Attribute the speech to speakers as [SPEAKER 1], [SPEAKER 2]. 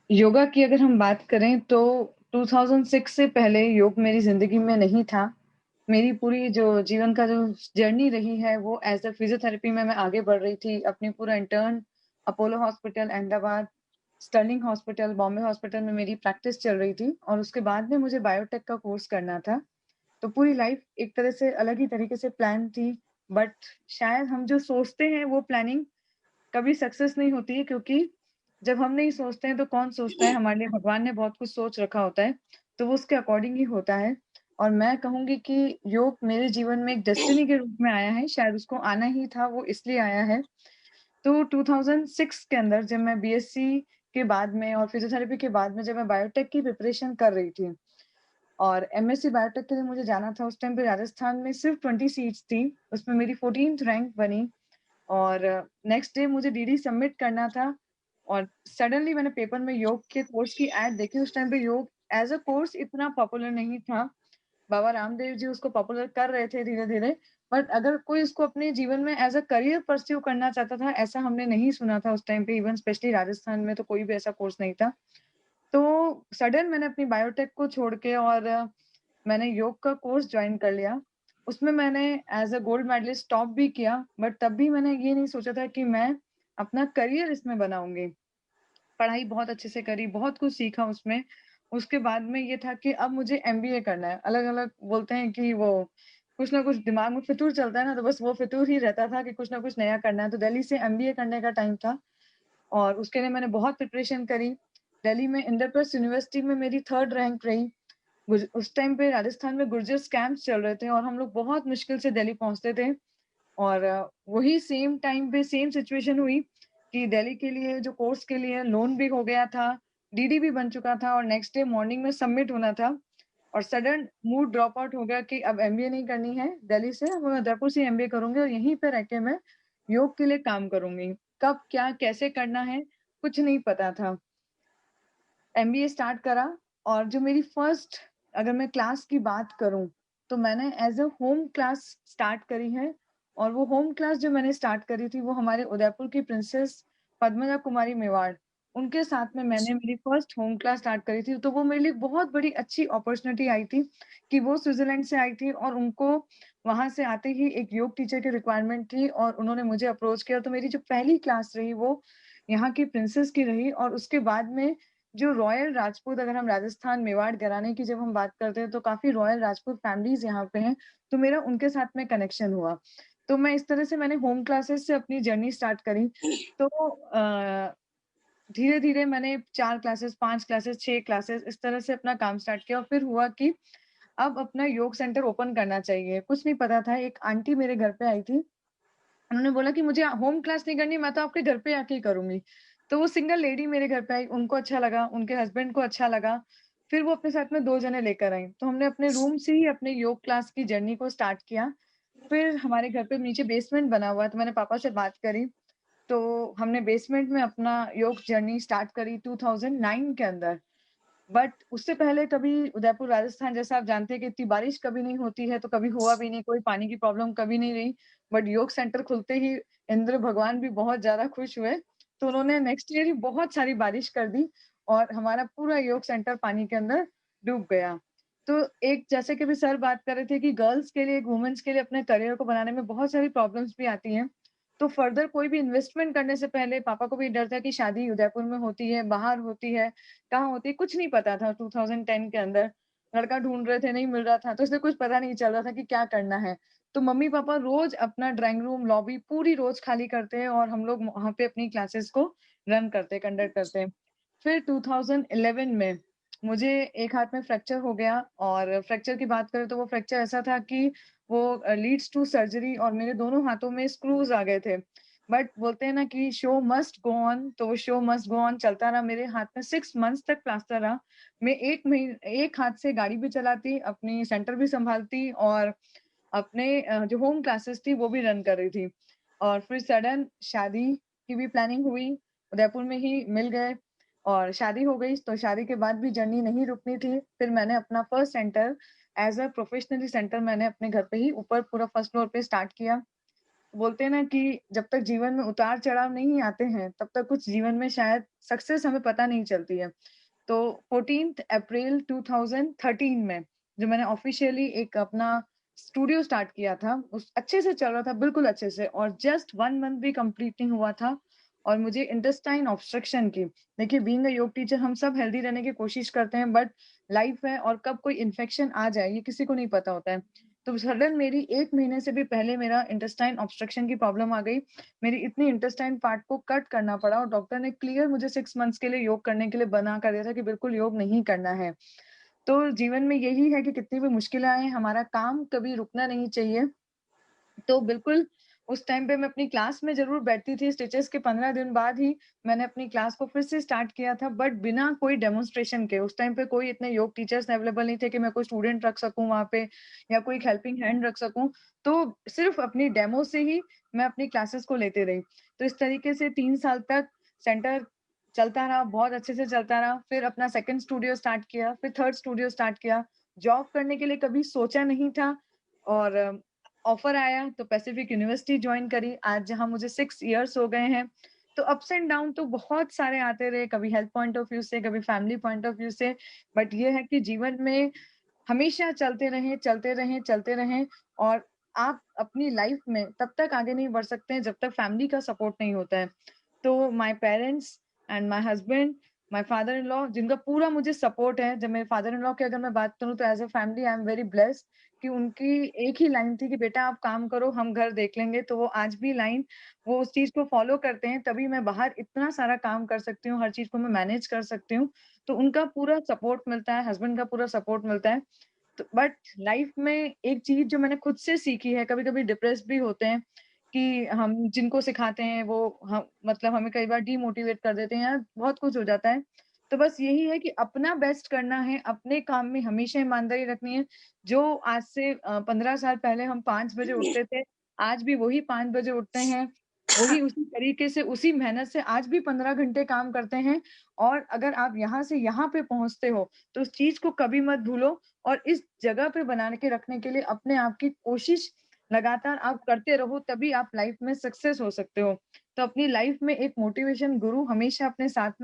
[SPEAKER 1] योगा की अगर हम बात करें तो 2006 से पहले योग मेरी ज़िंदगी में नहीं था। मेरी पूरी जो जीवन का जो जर्नी रही है वो एज़ अ फिज़ियोथेरेपी में मैं आगे बढ़ रही थी। अपनी पूरा intern Apollo hospital Ahmedabad, Sterling hospital, Bombay hospital में मेरी प्रैक्टिस चल रही थी और उसके बाद में मुझे बायोटेक का कोर्स करना था। तो पूरी लाइफ़ एक तरह से अलग ही तरीके से प्लान थी, बट शायद हम जो सोचते हैं वो प्लानिंग कभी सक्सेस नहीं होती है, क्योंकि जब हम नहीं सोचते हैं तो कौन सोचता है? हमारे लिए भगवान ने बहुत कुछ सोच रखा होता है, तो वो उसके अकॉर्डिंग ही होता है। और मैं कहूँगी कि योग मेरे जीवन में एक डेस्टिनी के रूप में आया है, शायद उसको आना ही था, वो इसलिए आया है। तो 2006 के अंदर जब मैं बीएससी के बाद में और फिज़ियोथेरेपी के बाद में जब मैं बायोटेक की प्रिपरेशन कर रही थी और एमएससी बायोटेक के लिए मुझे जाना था, उस टाइम पे राजस्थान में सिर्फ 20 सीट्स थी, उसमें मेरी 14th रैंक बनी। और नेक्स्ट डे मुझे डीडी सबमिट करना था और सडनली मैंने पेपर में योग के कोर्स की ऐड देखी। उस टाइम पे योग एज़ अ कोर्स इतना पॉपुलर नहीं था। बाबा रामदेव जी उसको पॉपुलर कर रहे थे धीरे-धीरे, बट अगर कोई इसको अपने जीवन में एज़ अ करियर परस्यू करना चाहता था, ऐसा हमने नहीं सुना था उस टाइम पे। इवन स्पेशली राजस्थान में तो कोई भी ऐसा कोर्स नहीं था। तो सडन मैंने अपनी बायोटेक को छोड़ के और मैंने योग का कोर्स जॉइन कर लिया। उसमें मैंने as a gold medalist top भी किया, बट तब भी मैंने ये नहीं सोचा था कि मैं अपना करियर इसमें बनाऊँगी। पढ़ाई बहुत अच्छे से करी, बहुत कुछ सीखा उसमें। उसके बाद में ये था कि अब मुझे एमबीए करना है। अलग-अलग बोलते हैं कि वो कुछ ना कुछ दिमाग में फितूर चलता है ना, तो बस वो फितूर ही रहता था कि कुछ ना कुछ नया करना है। तो दिल्ली से एमबीए करने का टाइम था और उसके लिए मैंने बहुत प्रिपरेशन करी। दिल्ली में इंद्रप्रस्थ यूनिवर्सिटी में मेरी 3rd रैंक रही। उस टाइम पे राजस्थान में गुर्जर कैंप्स चल रहे थे और हम लोग बहुत मुश्किल से दिल्ली पहुँचते थे और वही सेम टाइम पे सेम सिचुएशन हुई कि दिल्ली के लिए जो कोर्स के लिए लोन भी हो गया था, डीडी भी बन चुका था और नेक्स्ट डे मॉर्निंग में सबमिट होना था और सडन मूड ड्रॉप आउट हो गया कि अब एमबीए नहीं करनी है दिल्ली से, अब मैं उदयपुर से एमबीए करूँगी और यहीं पे रह के मैं योग के लिए काम करूँगी। कब, क्या, कैसे करना है, कुछ नहीं पता था। एमबीए स्टार्ट करा और जो मेरी फर्स्ट अगर मैं क्लास की बात करूँ, तो मैंने as a home class start करी है और वो होम क्लास जो मैंने स्टार्ट करी थी, वो हमारे उदयपुर की प्रिंसेस पद्मजा कुमारी मेवाड़, उनके साथ में मैंने मेरी फर्स्ट होम क्लास स्टार्ट करी थी। तो वो मेरे लिए बहुत बड़ी अच्छी अपॉर्च्युनिटी आई थी कि वो स्विट्ज़रलैंड से आई थी और उनको वहाँ से आते ही एक योग टीचर की रिक्वायरमेंट थी और उन्होंने मुझे अप्रोच किया। तो मेरी जो पहली क्लास रही, वो यहाँ की प्रिंसेस की रही और उसके बाद में जो रॉयल राजपूत, अगर हम राजस्थान, मेवाड़, घराने की जब हम बात करते हैं, तो काफ़ी रॉयल राजपूत फैमिलीज़ यहाँ पे हैं, तो मेरा उनके साथ में कनेक्शन हुआ। तो मैं इस तरह से मैंने होम क्लासेस से अपनी जर्नी स्टार्ट करी। तो धीरे-धीरे मैंने 4 क्लासेस, 5 क्लासेस, 6 क्लासेस इस तरह से अपना काम स्टार्ट किया और फिर हुआ कि अब अपना योग सेंटर ओपन करना चाहिए। कुछ नहीं पता था, एक आंटी मेरे घर पे आई थी, उन्होंने बोला कि मुझे होम क्लास नहीं करनी, मैं तो आपके घर पे आके ही करूँगी। तो वो सिंगल लेडी मेरे घर पे आई, उनको अच्छा लगा, उनके हस्बैंड को अच्छा लगा, फिर वो अपने साथ में 2 जने लेकर आईं। तो हमने अपने रूम से ही अपने योग क्लास की जर्नी को स्टार्ट किया। फिर हमारे घर पे नीचे बेसमेंट बना हुआ है, तो मैंने पापा से बात करी, तो हमने बेसमेंट में अपना योग जर्नी स्टार्ट करी 2009 के अंदर। बट उससे पहले कभी उदयपुर राजस्थान जैसा आप जानते हैं कि इतनी बारिश कभी नहीं होती है, तो कभी हुआ भी नहीं, कोई पानी की प्रॉब्लम कभी नहीं रही। बट योग सेंटर खुलते ही इंद्र भगवान भी बहुत ज़्यादा खुश हुए, तो उन्होंने नेक्स्ट ईयर ही बहुत सारी बारिश कर दी और हमारा पूरा योग सेंटर पानी के अंदर डूब गया। तो एक जैसे कि अभी सर बात कर रहे थे कि गर्ल्स के लिए, वुमेन्स के लिए अपने करियर को बनाने में बहुत सारी प्रॉब्लम्स भी आती हैं। तो फर्दर कोई भी इन्वेस्टमेंट करने से पहले पापा को भी डर था कि शादी उदयपुर में होती है, बाहर होती है, कहाँ होती है, कुछ नहीं पता था 2010 के अंदर। लड़का ढूँढ रहे थे, नहीं मिल रहा था, तो इसलिए कुछ पता नहीं चल रहा था कि क्या करना है। तो मम्मी-पापा रोज़ अपना ड्राइंग रूम, लॉबी पूरी रोज़ खाली करते हैं और हम लोग वहाँ पे अपनी क्लासेस को रन करते, कंडक्ट करते हैं। फिर 2011 में मुझे एक हाथ में फ्रैक्चर हो गया और फ्रैक्चर की बात करें तो वो फ्रैक्चर ऐसा था कि वो लीड्स टू सर्जरी और मेरे दोनों हाथों में स्क्रूज़ आ गए थे। बट बोलते हैं ना कि शो मस्ट गो ऑन, तो वो शो मस्ट गो ऑन चलता रहा। मेरे हाथ में 6 मंथ्स तक प्लास्टर रहा। मैं 1 हाथ से गाड़ी भी चलाती, अपनी सेंटर भी सँभालती और अपने जो होम क्लासेस थी वो भी रन कर रही थी। और फिर सडन शादी की भी प्लानिंग हुई, उदयपुर में ही मिल गए और शादी हो गई, तो शादी के बाद भी जर्नी नहीं रुकनी थी। फिर मैंने अपना first centre as a professionally centre मैंने अपने घर पे ही ऊपर पूरा फर्स्ट फ्लोर पे स्टार्ट किया। बोलते हैं ना कि जब तक जीवन में उतार-चढ़ाव नहीं आते हैं, तब तक कुछ जीवन में शायद सक्सेस हमें पता नहीं चलती है। तो 14th अप्रैल 2013 में जो मैंने ऑफ़िशियली एक अपना स्टूडियो स्टार्ट किया था, उस अच्छे से चल रहा था, बिल्कुल अच्छे से और जस्ट 1 मंथ भी कंप्लीट नहीं हुआ था और मुझे इंटेस्टाइन ऑब्स्ट्रक्शन की देखिए बीइंग अ योग टीचर हम सब हेल्दी रहने की कोशिश करते हैं बट लाइफ़ है और कब कोई इन्फेक्शन आ जाए, ये किसी को नहीं पता होता है। तो सडन मेरी 1 महीने से भी पहले मेरा इंटेस्टाइन ऑब्स्ट्रक्शन की प्रॉब्लम आ गई। मेरी इतनी इंटेस्टाइन पार्ट को कट करना पड़ा और डॉक्टर ने क्लियर मुझे 6 मंथ्स के लिए योग करने के लिए मना कर दिया था कि बिल्कुल योग नहीं करना है। तो जीवन में यही है कि कितनी भी मुश्किलें आएँ, हमारा काम कभी रुकना नहीं चाहिए। तो बिल्कुल, उस टाइम पे मैं अपनी क्लास में ज़रूर बैठती थी, स्टिचेज़ के 15 दिन बाद ही मैंने अपनी क्लास को फिर से स्टार्ट किया था, बट बिना कोई डेमोंस्ट्रेशन के। उस टाइम पे कोई इतने योग टीचर्स अवेलेबल नहीं थे कि मैं कोई स्टूडेंट रख सकूँ वहाँ पे या कोई एक हेल्पिंग हैंड रख सकूँ। तो सिर्फ़ अपनी डेमो से ही मैं अपनी क्लासेस को लेते रही। तो इस तरीके से 3 साल तक सेंटर चलता रहा, बहुत अच्छे से चलता रहा। फिर अपना सेकंड स्टूडियो स्टार्ट किया, फिर थर्ड स्टूडियो स्टार्ट किया। जॉब करने के लिए कभी सोचा नहीं था और ऑफर आया तो पैसिफिक यूनिवर्सिटी जॉइन करी। आज जहाँ मुझे 6 इयर्स हो गए हैं। तो अप्स एंड डाउन तो बहुत सारे आते रहे, कभी हेल्थ पॉइंट ऑफ व्यू से, कभी फैमिली पॉइंट ऑफ व्यू से। बट ये है कि जीवन में हमेशा चलते रहें, चलते रहें, चलते रहें और आप अपनी लाइफ में तब तक आगे नहीं बढ़ सकते हैं जब तक फैमिली का सपोर्ट नहीं होता है। तो my parents and my husband, my father in law जिनका पूरा मुझे सपोर्ट है। जब मेरे फादर इन लॉ की अगर मैं बात करूँ तो as a family I am very blessed कि उनकी एक ही लाइन थी कि बेटा आप काम करो, हम घर देख लेंगे। तो वो आज भी लाइन वो उस चीज़ को फ़ॉलो करते हैं, तभी मैं बाहर इतना सारा काम कर सकती हूँ, हर चीज़ को मैं मैनेज कर सकती हूँ। तो उनका पूरा सपोर्ट मिलता है, हस्बैंड का पूरा सपोर्ट मिलता है। तो बट लाइफ में एक चीज़ जो मैंने खुद से सीखी है, कभी-कभी डिप्रेस भी होते हैं कि हम जिनको सिखाते हैं वो हम मतलब हमें कई बार डीमोटिवेट कर देते हैं या बहुत कुछ हो जाता है। तो बस यही है कि अपना बेस्ट करना है, अपने काम में हमेशा ईमानदारी रखनी है। जो आज से 15 साल पहले हम 5 बजे उठते थे, आज भी वही 5 बजे उठते हैं। वही उसी तरीके से, उसी मेहनत से आज भी 15 घंटे काम करते हैं और अगर आप यहाँ से यहाँ पे पहुँचते हो, तो उस चीज़ को कभी मत भूलो और इस जगह पे बना के रखने के लिए अपने आप की कोशिश लगातार आप करते रहो, तभी आप लाइफ में सक्सेस हो सकते हो। तो अपनी लाइफ में एक मोटिवेशन गुरु हमेशा अपने साथ में